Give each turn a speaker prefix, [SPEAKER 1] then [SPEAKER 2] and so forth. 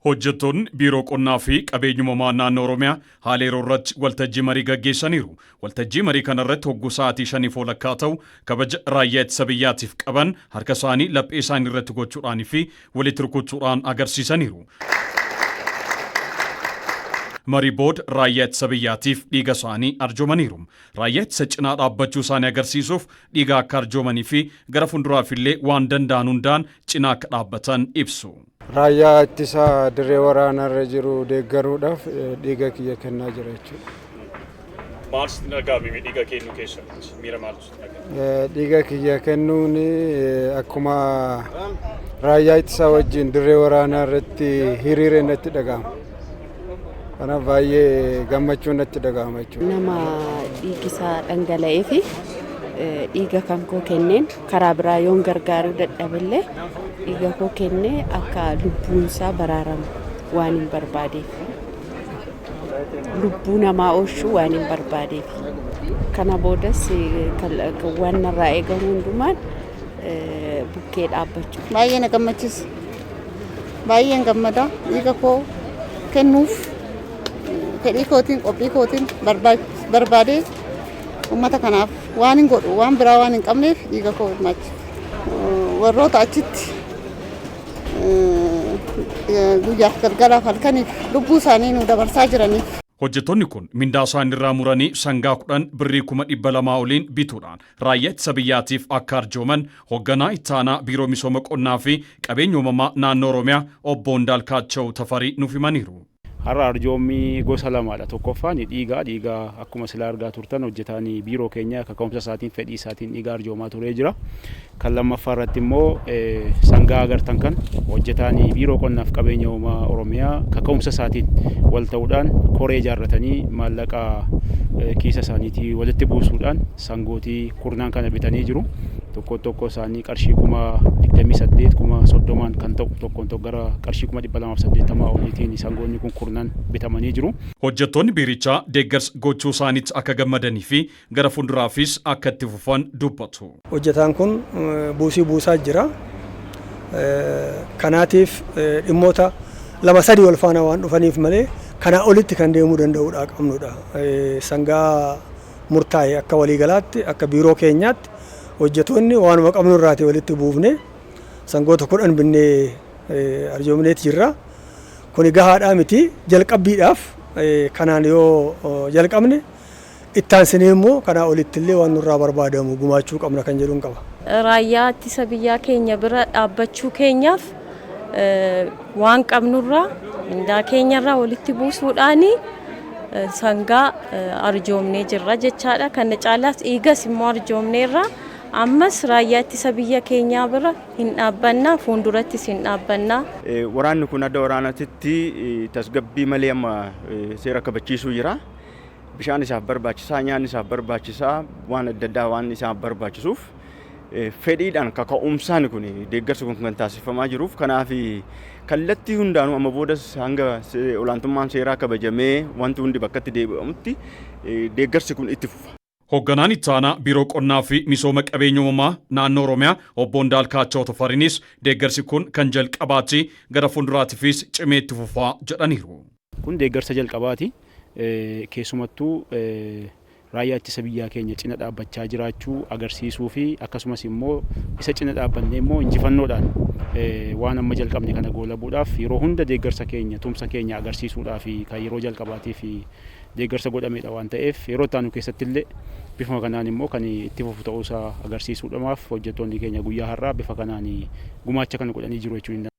[SPEAKER 1] Hojjettoonni Biiroo Qonnaa fi Qabeenya Uumamaa naannoo Oromiyaa haala yeroo irratti waltajjii marii gaggeessaniiru. Waltajjii marii kana irratti hogguu sa'aatii 5 walakkaa ta'u kabaja raayyaa ittisa biyyaatiif qaban harka isaanii laphee isaanii irratti gochuudhaan fi walitti rukuchuudhaan agarsiisaniiru. Marii booda raayyaa ittisa biyyaatiif dhiiga isaanii arjoomaniiru. Raayyaa ittisa cinaa dhaabbachuu isaanii agarsiisuuf dhiiga akka arjoomanii fi gara fuulduraaf illee waan danda'an hundaan cinaa akka dhaabbatan ibsu.
[SPEAKER 2] Raayyaa Ittisa dirree waraanarra jiru deeggaruudhaaf dhiiga kiyya kennaa jira jechuudha.
[SPEAKER 1] Maal sitti dhaga'ame dhiiga kennuu keessatti? Miira maaltu sitti dhaga'ame?
[SPEAKER 2] Dhiiga kiyya kennuun akkuma raayyaa ittisa wajjin dirree waraanaa irratti hiriiree natti dhaga'ama. Kanaaf baay'ee gammachuun natti dhaga'ama jechuudha.
[SPEAKER 3] Nama dhiigisaa dhangala'ee fi dhiiga kan koo kenneen karaa biraa yoon gargaaruu dadhabillee dhiiga koo kennee akka lubbuunsaa baraaramu waan hin barbaadeef. Lubbuu namaa oolchuu waan hin barbaadeef. Kana boodas waan narraa eegamu hundumaan bukkee dhaabbachuu.
[SPEAKER 4] Baay'ee na gammachiisa. Baay'een gammada dhiiga koo kennuuf fedhii kootiin qophii kootiin barbaadee uummata kanaaf waan hin godhu waan biraa waan hin qabneef dhiiga koo hirmaachisa. Warroota achitti guyyaaf galgalaaf halkaniif lubbuu isaanii nu dabarsaa jiraniif.
[SPEAKER 1] Hojjettoonni kun mindaa isaanii irraa muranii sangaa 10 birrii 200 oliin bituudhaan raayyaa ittisa biyyaatiif akka arjooman hoogganaa ittaanaa Biiroo Misooma Qonnaa fi Qabeenya Uumamaa naannoo Oromiyaa obbo Ndaalkaachoo Tafarii nuuf himaniiru.
[SPEAKER 5] Har'a arjoomni gosa lamaadha. Tokkoffaan dhiigaa akkuma silaa argaa turtan hojjetaanii biiroo keenya kaka'umsa isaatiin fedhii isaatiin dhiiga arjoomaa turee jira. Kan lammaffaa irratti immoo sangaa agartan kan hojjetaanii Biiroo Qonnaaf Qabeenya Uumamaa Oromiyaa kaka'umsa isaatiin wal ta'uudhaan koree ijaarratanii maallaqa kiisa isaaniitii walitti buusuudhaan sangootii kurnaan kana bitanii jiru. Tokko isaanii qarshii 28,30 kan ta'u tokkoon gara qarshii 280 oliitiin sangoonni kun kurnaan bitamanii jiru.
[SPEAKER 1] Hojjettoonni biirichaa deeggarsa gochuu isaaniitti akka gammadanii fi gara fuulduraafis akka itti fufan dubbatu.
[SPEAKER 6] Hojjetaan kun buusii buusaa jira. Kanaatiif dhimmoota 2-3 wal faana waan dhufaniif malee kanaa olitti kan deemuu danda'uudha qabnudha. Sangaa murtaa'e akka waliigalaatti akka biiroo keenyaatti hojjettoonni waanuma qabnu irraati walitti buufne sangoota 10 binnee arjoomneeti jirra. Kuni gahaadhaa miti jalqabbiidhaaf kanaan yoo jalqabne ittaansinee immoo kanaa olitti illee waan nurraa barbaadamu gumaachuu qabna kan jedhuun qaba.
[SPEAKER 3] Raayyaa ittisa biyyaa keenya bira dhaabbachuu keenyaaf waan qabnurraa mindaa keenyarraa walitti buusuudhaan sangaa arjoomnee jirra jechaadha. Kana caalaas dhiigas immoo arjoomneerra. Ammas raayyaa ittisa biyya keenyaa bira hin dhaabbannaa fuuldurattis hin dhaabbannaa.
[SPEAKER 7] Waraanni kun adda waraanaatti tasgabbii malee amma seera kabachiisuu jira. Bishaan isaaf barbaachisaa, nyaanni isaaf barbaachisaa, waan adda addaa waan isaaf barbaachisuuf fedhiidhaan kaka'umsaan kun deeggarsi kun kan taasifamaa jiruuf kanaaf kallattii hundaanuu amma boodas hanga olaantummaan seeraa kabajamee wanti hundi bakkatti deebi'amutti deeggarsi kun itti fufa.
[SPEAKER 1] Hoogganaan ittaanaa Biiroo Qonnaa fi Misooma Qabeenya Uumamaa naannoo Oromiyaa obbo Ndaalkaachoo Tafariinis deeggarsi kun kan jalqabaati gara fuulduraatiifis cimee itti fufaa jedhaniiru.
[SPEAKER 5] Kun deeggarsa jalqabaati. Keessumattuu raayyaa ittisa biyyaa keenya cina dhaabbachaa jiraachuu agarsiisuu fi akkasumas immoo isa cina dhaabbannee immoo injifannoodhaan waan amma jalqabne kana goolabuudhaaf yeroo hunda deeggarsa keenya tumsa keenya agarsiisuudhaaf kan yeroo jalqabaatii fi deeggarsa godhameedha waan ta'eef yeroo taanu keessatti illee bifa kanaan immoo kan itti fufu ta'uusaa agarsiisuudhaaf hojjettoonni keenya guyyaa har'aa bifa kanaan gumaacha kan godhanii jiru jechuudha.